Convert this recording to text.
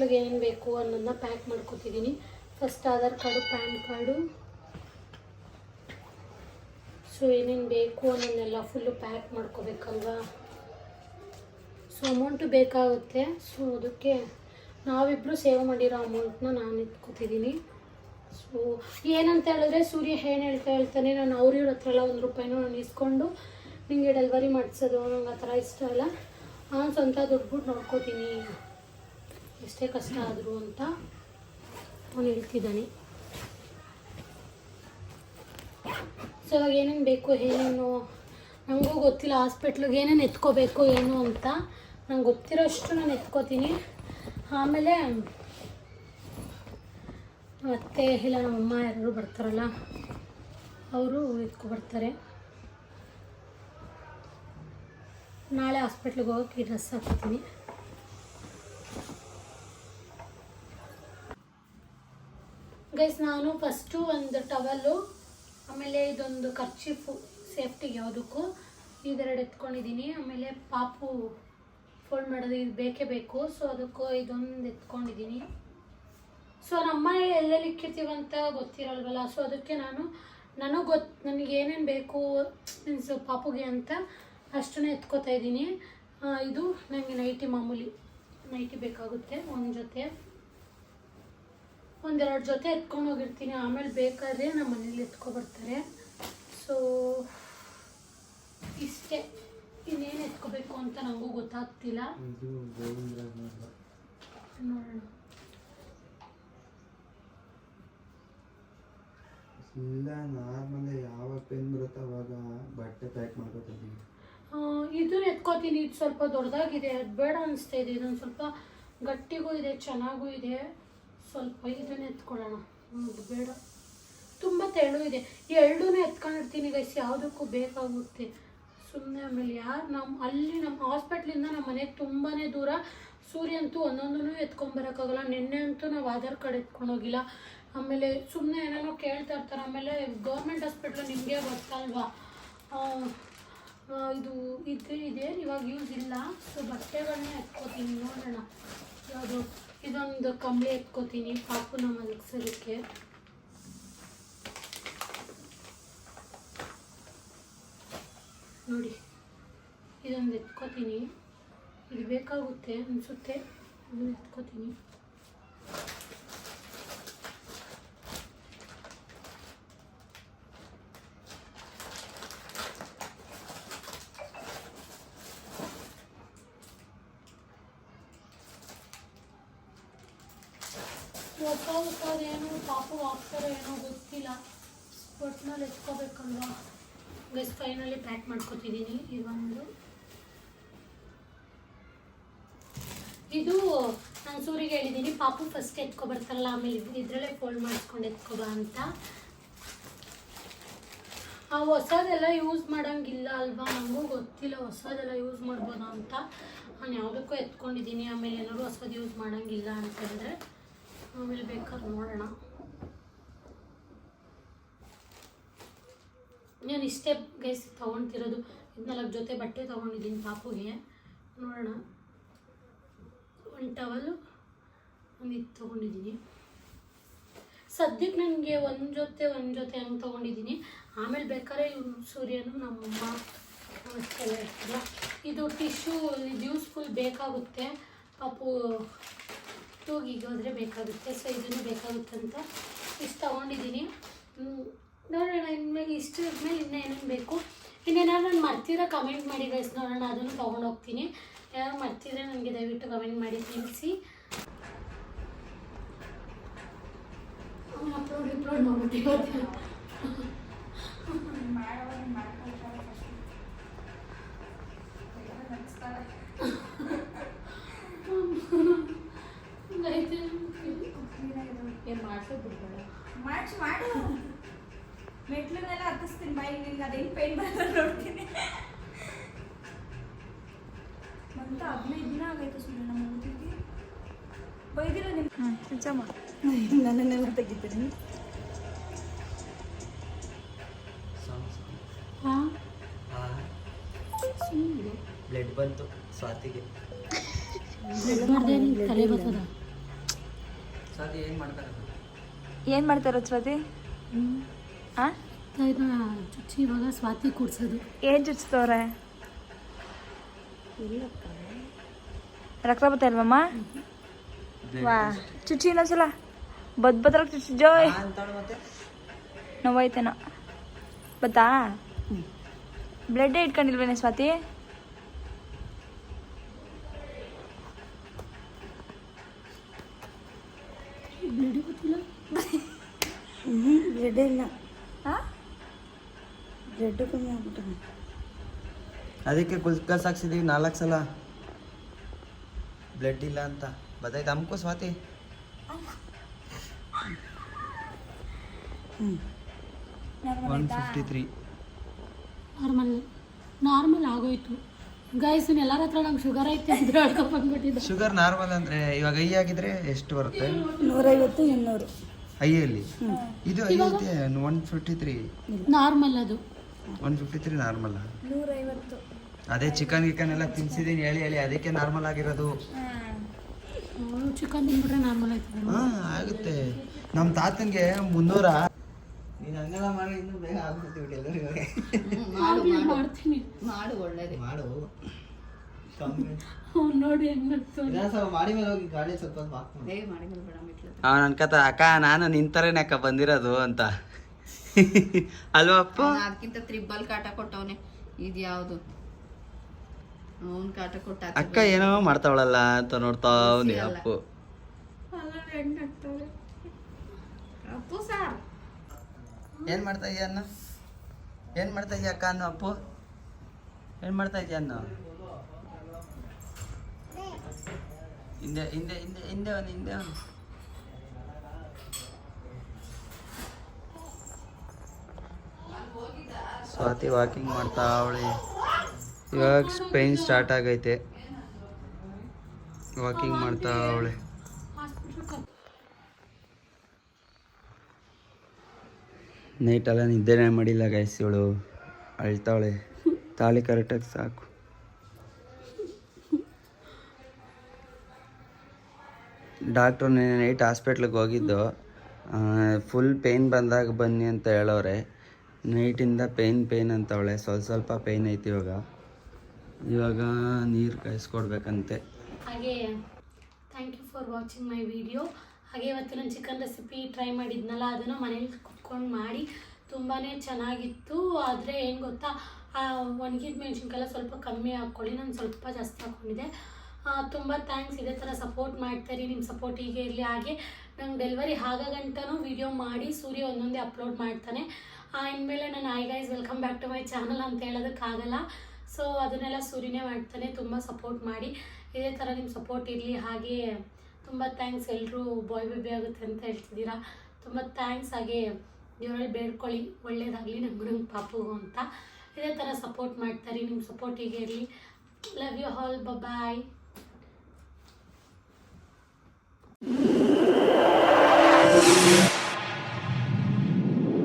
ಹಾಸ್ಪಿಟ್ಲಿಗೆ ಏನೇನು ಬೇಕು ಅನ್ನೋದನ್ನ ಪ್ಯಾಕ್ ಮಾಡ್ಕೊತಿದ್ದೀನಿ. First Aadhaar card, pan card, so ಏನೇನು ಬೇಕು ಅನ್ನೋನ್ನೆಲ್ಲ ಫುಲ್ಲು ಪ್ಯಾಕ್ ಮಾಡ್ಕೋಬೇಕಲ್ವಾ. ಸೊ ಅಮೌಂಟು ಬೇಕಾಗುತ್ತೆ. ಸೊ ಅದಕ್ಕೆ ನಾವಿಬ್ಬರು ಸೇವ್ ಮಾಡಿರೋ ಅಮೌಂಟನ್ನ ನಾನು ಎತ್ಕೋತಿದ್ದೀನಿ. ಸೊ ಏನಂತ ಹೇಳಿದ್ರೆ ಸೂರ್ಯ ಏನು ಹೇಳ್ತಾನೆ, ನಾನು ಇವ್ರ ಹತ್ರ ಎಲ್ಲ 1 ರೂಪಾಯಿನೂ ನಾನು ಇಸ್ಕೊಂಡು ನಿಮಗೆ ಡೆಲಿವರಿ ಮಾಡಿಸೋದು ನಂಗೆ ಆ ಥರ ಇಷ್ಟ ಇಲ್ಲ, ನಾನು ಸ್ವಂತ ದುಡ್ಡು ನೋಡ್ಕೋತೀನಿ ಎಷ್ಟೇ ಕಷ್ಟ ಆದರೂ ಅಂತ ಅವನು ಹೇಳ್ತಿದ್ದಾನೆ. ಸೊ ಇವಾಗ ಏನೇನು ಬೇಕು ಏನೇನು ನನಗೂ ಗೊತ್ತಿಲ್ಲ. ಹಾಸ್ಪಿಟ್ಲಿಗೆ ಏನೇನು ಎತ್ಕೋಬೇಕು ಏನು ಅಂತ ನಂಗೆ ಗೊತ್ತಿರೋ ಅಷ್ಟು ನಾನು ಎತ್ಕೋತೀನಿ. ಆಮೇಲೆ ಅತ್ತೆ ಇಲ್ಲ ನಮ್ಮಮ್ಮ ಯಾರು ಬರ್ತಾರಲ್ಲ ಅವರು ಎತ್ಕೊಬರ್ತಾರೆ. ನಾಳೆ ಹಾಸ್ಪಿಟ್ಲಿಗೆ ಹೋಗೋಕ್ಕೆ ಡ್ರೆಸ್ ಹಾಕ್ತೀನಿ. ಗೈಸ್ ನಾನು ಫಸ್ಟು ಒಂದು ಟವಲ್ಲು, ಆಮೇಲೆ ಇದೊಂದು ಕರ್ಚೀಫು ಸೇಫ್ಟಿಗೆ ಯಾವುದಕ್ಕೂ ಇದೆರಡು ಎತ್ಕೊಂಡಿದ್ದೀನಿ. ಆಮೇಲೆ ಪಾಪು ಫೋಲ್ಡ್ ಮಾಡೋದು ಇದು ಬೇಕೇ ಬೇಕು. ಸೊ ಅದಕ್ಕೂ ಇದೊಂದು ಎತ್ಕೊಂಡಿದ್ದೀನಿ. ಸೊ ನಮ್ಮ ಎಲ್ಲೆಲ್ಲಿ ಇಕ್ಕಿರ್ತೀವಂತ ಗೊತ್ತಿರಲ್ವಲ್ಲ. ಸೊ ಅದಕ್ಕೆ ನನಗೆ ಏನೇನು ಬೇಕು ಮೀನ್ಸ್ ಪಾಪುಗೆ ಅಂತ ಅಷ್ಟನ್ನೇ ಎತ್ಕೋತಾ ಇದ್ದೀನಿ. ಇದು ನನಗೆ ನೈಟಿ, ಮಾಮೂಲಿ ನೈಟಿ ಬೇಕಾಗುತ್ತೆ. ಒಂದು ಜೊತೆ, ಒಂದೆರಡು ಜೊತೆ ಎತ್ಕೊಂಡು ಹೋಗಿರ್ತೀನಿ. ಆಮೇಲೆ ಬೇಕಾದರೆ ನಮ್ಮ ಮನೇಲಿ ಎತ್ಕೊಬರ್ತಾರೆ. ಸೊ ಇಷ್ಟೇ, ಇನ್ನೇನು ಎತ್ಕೋಬೇಕು ಅಂತ ನನಗೂ ಗೊತ್ತಾಗ್ತಿಲ್ಲ. ನೋಡೋಣ. ಇಲ್ಲ ನಾರ್ಮಲ್ ಯಾವಾಗ ಪೆನ್ ಬರುತ್ತೆ ಅವಾಗ ಬಟ್ಟೆ ಪ್ಯಾಕ್ ಮಾಡ್ಕೊತಿದ್ದೀನಿ. ಇದನ್ನ ಎತ್ಕೋತೀನಿ. ಇದು ಸ್ವಲ್ಪ ದೊಡ್ಡದಾಗಿದೆ, ಅದು ಬೇಡ ಅನಿಸ್ತಾ ಇದೆ. ಇದೊಂದು ಸ್ವಲ್ಪ ಗಟ್ಟಿಗೂ ಇದೆ, ಚೆನ್ನಾಗೂ ಇದೆ. ಸ್ವಲ್ಪ ಇದನ್ನ ಎತ್ಕೊಳ್ಳೋಣ. ಬೇಡ, ತುಂಬ ತೆಳು ಇದೆ. ಈ ಎರಡೂ ಎತ್ಕೊಂಡಿರ್ತೀನಿ ಗೈಸ್, ಯಾವುದಕ್ಕೂ ಬೇಕಾಗುತ್ತೆ ಸುಮ್ಮನೆ. ಆಮೇಲೆ ಯಾರು ನಮ್ಮ ಹಾಸ್ಪಿಟ್ಲಿಂದ ನಮ್ಮ ಮನೆಗೆ ತುಂಬಾ ದೂರ. ಸೂರ್ಯ ಅಂತೂ ಒಂದೊಂದೂ ಎತ್ಕೊಂಬರೋಕ್ಕಾಗಲ್ಲ. ನಿನ್ನೆ ಅಂತೂ ನಾವು ಆಧಾರ್ ಕಾರ್ಡ್ ಎತ್ಕೊಂಡೋಗಿಲ್ಲ. ಆಮೇಲೆ ಸುಮ್ಮನೆ ಏನೇನೋ ಕೇಳ್ತಾ ಇರ್ತಾರೆ. ಆಮೇಲೆ ಗೌರ್ಮೆಂಟ್ ಹಾಸ್ಪಿಟ್ಲು ನಿಮಗೆ ಗೊತ್ತಲ್ವಾ, ಇದೆ ಇವಾಗ ಯೂಸ್ ಇಲ್ಲ. ಸೊ ಬಟ್ಟೆಗಳನ್ನ ಎತ್ಕೋತೀನಿ. ನೋಡೋಣ ಯಾವುದು. ಇದೊಂದು ಕಂಬಳಿ ಎತ್ಕೋತೀನಿ ಪಾಪುನ ಮಲಗಿಸೋದಕ್ಕೆ. ನೋಡಿ ಇದೊಂದು ಎತ್ಕೋತೀನಿ. ಇದು ಬೇಕಾಗುತ್ತೆ ಅನಿಸುತ್ತೆ, ಅದನ್ನು ಎತ್ಕೋತೀನಿ. ಹೊಸದೇನು ಪಾಪು ಹಾಕ್ತಾರೋ ಏನೋ ಗೊತ್ತಿಲ್ಲ, ಒಟ್ಟಿನಲ್ಲಿ ಎತ್ಕೋಬೇಕಲ್ವಾ. ಗೈಸ್ ಫೈನಲಿ ಪ್ಯಾಕ್ ಮಾಡ್ಕೊತಿದ್ದೀನಿ. ಇದು ನಾನು ಸೂರಿಗೆ ಹೇಳಿದ್ದೀನಿ, ಪಾಪು ಫಸ್ಟ್ ಎತ್ಕೊಬರ್ತಾರಲ್ಲ ಆಮೇಲೆ ಇದರಲ್ಲೇ ಫೋಲ್ಡ್ ಮಾಡಿಸ್ಕೊಂಡು ಎತ್ಕೊಬ ಅಂತ. ಹೊಸದೆಲ್ಲ ಯೂಸ್ ಮಾಡೋಂಗಿಲ್ಲ ಅಲ್ವಾ, ನನಗೂ ಗೊತ್ತಿಲ್ಲ ಹೊಸದೆಲ್ಲ ಯೂಸ್ ಮಾಡ್ಬೋದಾ ಅಂತ. ನಾನು ಯಾವುದಕ್ಕೂ ಎತ್ಕೊಂಡಿದ್ದೀನಿ. ಆಮೇಲೆ ಏನಾದ್ರು ಹೊಸದು ಯೂಸ್ ಮಾಡೋಂಗಿಲ್ಲ ಅಂತ ಹೇಳಿದ್ರೆ ಆಮೇಲೆ ಬೇಕಾದ್ರೆ ನೋಡೋಣ. ನಾನು ಇಷ್ಟೇ ಗೈಸ್ ತೊಗೊಳ್ತಿರೋದು. 4 ಜೊತೆ ಬಟ್ಟೆ ತೊಗೊಂಡಿದ್ದೀನಿ ಪಾಪುಗೆ. ನೋಡೋಣ, ಒಂದು ಟವಲು, ಒಂದು ಇದು ತೊಗೊಂಡಿದ್ದೀನಿ. ಸದ್ಯಕ್ಕೆ ನನಗೆ ಒಂದು ಜೊತೆ ಹಂಗೆ ತೊಗೊಂಡಿದ್ದೀನಿ. ಆಮೇಲೆ ಬೇಕಾದ್ರೆ ಸೂರ್ಯನು ನಮ್ಮಮ್ಮ ಅಷ್ಟೆಲ್ಲ ಇರ್ತಲ್ಲ. ಇದು ಟಿಶ್ಯೂ, ಇದು ಯೂಸ್ಫುಲ್ ಬೇಕಾಗುತ್ತೆ. ಪಾಪು ತೂಗಿಗೆ ಹೋದರೆ ಬೇಕಾಗುತ್ತೆ. ಸೊ ಇದನ್ನು ಬೇಕಾಗುತ್ತೆ ಅಂತ ಇಷ್ಟು ತೊಗೊಂಡಿದ್ದೀನಿ. ನೋಡೋಣ ಇನ್ಮೇಲೆ ಇಷ್ಟು ಇದ್ಮೇಲೆ ಇನ್ನೇನೇನು ಬೇಕು. ಇನ್ನೇನಾದ್ರು ನಾನು ಮರ್ತಿರೋ ಕಮೆಂಟ್ ಮಾಡಿ ಗೈಸ್, ನೋಡೋಣ ಅದನ್ನು ತೊಗೊಂಡೋಗ್ತೀನಿ. ಯಾರು ಮರ್ತಿದ್ರೆ ನನಗೆ ದಯವಿಟ್ಟು ಕಮೆಂಟ್ ಮಾಡಿ ತಿಳಿಸಿ. ಅಪ್ಲೋಡ್ ಮಾಡ್ಬಿಟ್ಟು ಮಾಡು ಮೆಟ್ಲನ್ನೆಲ್ಲ ಹತ್ತಿಸ್ತೀನಿ ಬಾಯಿ. ನಿನ್ಗೆ ಅದೇನು ಪೇನ್ ಬರೋದು ನೋಡ್ತೀನಿ ಅಂತ. 15 ದಿನ ಆಗೈತೆ ಸುಮ್ಮನೆ ನಮ್ಮ ಓದಿದ್ವಿ ಬೈದಿರ ನಿಮ್ಮ ನಿಜಮ್ಮ. ನನ್ನನ್ನೆಲ್ಲ ತೆಗಿತೀನಿ. ಬ್ಲಡ್ ಬಂತು ಸ್ವಾತಿಗೆ. ತಲೆ ಬರ್ತದ ಸ್ವಾತಿ ಏನು ಮಾಡ್ತಾರೆ? ಏನು ಮಾಡ್ತಾರೋ ಸ್ವಾತಿ? ಹಾಂ ಚುಚ್ಚಿ ಇವಾಗ ಸ್ವಾತಿ ಕೂಡ್ಸೋದು. ಏನು ಚುಚ್ತವ್ರೆ? ರಕ್ತ ಬರ್ತಾ ಇಲ್ವಮ್ಮ? ವಾ ಚುಚ್ಚಿ ಇನ್ನೊಂದ್ಸಲ ಬದ್ರಾಗ ಚುಚ್ಚಿ ಜೋಯ್ ನೋವಾಯ್ತೇನೋ ಬತ್ತಾ? ಬ್ಲಡ್ಡೇ ಇಟ್ಕೊಂಡಿಲ್ವೇನೆ ಸ್ವಾತಿ? ಬ್ಲಡ್ ಗೊತ್ತಿಲ್ಲ. ಬ್ಲಡ್ಡೇ ಇಲ್ಲ. ಹಾಂ ಬ್ಲಡ್ ಕಮ್ಮಿ ಆಗ್ಬಿಟ್ಟು ಅದಕ್ಕೆ ಗ್ಲುಕೋಸ್ ಹಾಕ್ಸಿದೀವಿ 4 ಸಲ, ಬ್ಲಡ್ ಇಲ್ಲ ಅಂತ. ಬತ್ತಾಯ್ತು ಅಮ್ಕೋ ಸ್ವಾತಿ. 153 ನಾರ್ಮಲ್ ಆಗೋಯ್ತು ಗೈಸ್. ಎಲ್ಲರ ಹತ್ರ ನಂಗೆ ಶುಗರ್ ಐತೆ ಅಂತ ಹೇಳ್ಕೊಂಡು ಬಂದ್ಬಿಟ್ಟಿದ್ದೆ. ಶುಗರ್ ನಾರ್ಮಲ್ ಅಂದ್ರೆ ಇವಾಗ ಐ ಆಗಿದ್ರೆ ಎಷ್ಟು ಬರುತ್ತೆ? 150 200 ಐಯಲ್ಲಿ. ಇದು ಐ ಐತೆ 153 ನಾರ್ಮಲ್. ಅದು 153 ನಾರ್ಮಲ್. 150 ಅದೇ ಚಿಕನ್ ಗಿಕನ್ ಎಲ್ಲ ತಿನ್ಸಿದೀನಿ ಹೇಳಿ ಅದಕ್ಕೆ ನಾರ್ಮಲ್ ಆಗಿರೋದು. ಚಿಕನ್ ತಿನ್ಬಿಟ್ರೆ ನಾರ್ಮಲ್ ಆಯ್ತದೆ. ಆಗುತ್ತೆ. ನಮ್ಮ ತಾತನಿಗೆ 300. ನೀನು ಹಂಗೆಲ್ಲ ಮಾಡಿ ಇನ್ನೂ ಬೇಗ ಆಗ್ಬಿಡ್ತೀವಿ ಎಲ್ಲರಿಗೂ. ಮಾಡ್ತೀನಿ. ಮಾಡು ಒಳ್ಳೇದು ಮಾಡು ಕಮ್ಮಿ ನೋಡಿ ಹೆಂಗ್ ಮಾಡಿ ಮೇಲೆ ಹೋಗಿ ಗಾಡಿ ಸ್ವಲ್ಪ ಹಾಕ್ತೀನಿ. ಬೇಗ ಮಾಡಿ ಬೇಡ ಮಿಟ್ಲು ಅವನು ಅನ್ಕತ ಅಕ್ಕ ನಾನು ನಿಂತರೇನೆ ಅಕ್ಕ ಬಂದಿರೋದು ಅಂತ ಅಲ್ವಾ ಅಪ್ಪ? ಅದಕ್ಕಿಂತ ತ್ರಿಬ್ಬಲ್ ಕಾಟ ಕೊಟ್ಟವನೆ. ಇದು ಯಾವುದು ಅವನ್ ಕಾಟ ಕೊಟ್ಟ ಅಕ್ಕ ಏನೋ ಮಾಡ್ತಾವಳಲ್ಲ ಅಂತ ನೋಡ್ತಾವ್ನಿ ಅಪ್ಪು. ಅಪ್ಪು ಸಾರ್ ಏನ್ ಮಾಡ್ತಾ ಇದೀಯ ಅನ್ನ? ಏನ್ ಮಾಡ್ತಾ ಇದೀಯ ಅಕ್ಕ ಅನ್ನು? ಅಪ್ಪು ಏನ್ ಮಾಡ್ತಾ ಇದೀಯ ಅನ್ನು? ಹಿಂದೆ ಹಿಂದೆ ಹಿಂದೆ ಹಿಂದೆ ಅವನು ಹಿಂದೆ ಅವನು. ಸ್ವಾತಿ ವಾಕಿಂಗ್ ಮಾಡ್ತಾ ಅವಳೆ. ಇವಾಗ ಪೇನ್ ಸ್ಟಾರ್ಟ್ ಆಗೈತೆ. ವಾಕಿಂಗ್ ಮಾಡ್ತಾ ಅವಳೆ. ನೈಟೆಲ್ಲ ನಿದ್ದೆನೇ ಮಾಡಿಲ್ಲ ಗೈಸ್. ಇವಳು ಅಳ್ತಾವಳೆ. ತಾಳಿ ಕರೆಕ್ಟಾಗಿ ಸಾಕು. ಡಾಕ್ಟ್ರು ನೈಟ್ ಹಾಸ್ಪಿಟ್ಲಿಗೆ ಹೋಗಿದ್ದು. ಫುಲ್ ಪೇಯ್ನ್ ಬಂದಾಗ ಬನ್ನಿ ಅಂತ ಹೇಳೋರೆ. ನೈಟಿಂದ ಪೇಯ್ನ್ ಅಂತವಳೆ. ಸ್ವಲ್ಪ ಪೇಯ್ನ್ ಐತಿ ಇವಾಗ ನೀರು ಕಾಯಿಸ್ಕೊಡ್ಬೇಕಂತೆ. ಹಾಗೆ thank you for watching my video. ಹಾಗೆ ಇವತ್ತು ನಾನು ಚಿಕನ್ ರೆಸಿಪಿ ಟ್ರೈ ಮಾಡಿದ್ನಲ್ಲ, ಅದನ್ನು ಮನೇಲಿ ಕುತ್ಕೊಂಡು ಮಾಡಿ ತುಂಬಾ ಚೆನ್ನಾಗಿತ್ತು. ಆದರೆ ಏನು ಗೊತ್ತಾ, ಒಣಗಿದ ಮೆಣಸಿನ್ಕಾಯೆಲ್ಲ ಸ್ವಲ್ಪ ಕಮ್ಮಿ ಹಾಕ್ಕೊಳ್ಳಿ. ನಾನು ಸ್ವಲ್ಪ ಜಾಸ್ತಿ ಹಾಕ್ಕೊಂಡಿದ್ದೆ. ತುಂಬ ಥ್ಯಾಂಕ್ಸ್. ಇದೇ ಥರ ಸಪೋರ್ಟ್ ಮಾಡ್ತಾಯಿರಿ. ನಿಮ್ಮ ಸಪೋರ್ಟ್ ಹೀಗೆ ಇರಲಿ. ಹಾಗೆ ನಂಗೆ ಡೆಲಿವರಿ ಆಗಗಂಟನೂ ವಿಡಿಯೋ ಮಾಡಿ ಸೂರ್ಯ ಒಂದೊಂದೇ ಅಪ್ಲೋಡ್ ಮಾಡ್ತಾನೆ. ಇನ್ಮೇಲೆ ನಾನು hi guys welcome back to my channel ಅಂತ ಹೇಳೋದಕ್ಕಾಗಲ್ಲ. ಸೊ ಅದನ್ನೆಲ್ಲ ಸೂರ್ಯನೇ ಮಾಡ್ತಾನೆ. ತುಂಬ ಸಪೋರ್ಟ್ ಮಾಡಿ. ಇದೇ ಥರ ನಿಮ್ಮ ಸಪೋರ್ಟ್ ಇರಲಿ. ಹಾಗೆ ತುಂಬ ಥ್ಯಾಂಕ್ಸ್. ಎಲ್ಲರೂ ಬಾಯ್ ಬೇಬಿ ಆಗುತ್ತೆ ಅಂತ ಹೇಳ್ತಿದ್ದೀರಾ. ತುಂಬ ಥ್ಯಾಂಕ್ಸ್. ಹಾಗೆ ದೇವರಲ್ಲಿ ಬೇಡ್ಕೊಳ್ಳಿ ಒಳ್ಳೇದಾಗಲಿ ನಂಗೆ ಪಾಪುಗೂ ಅಂತ. ಇದೇ ಥರ ಸಪೋರ್ಟ್ ಮಾಡ್ತಾರೆ. ನಿಮ್ಮ ಸಪೋರ್ಟ್ ಹೀಗೆ ಇರಲಿ. Love you all. ಬಾಯ್.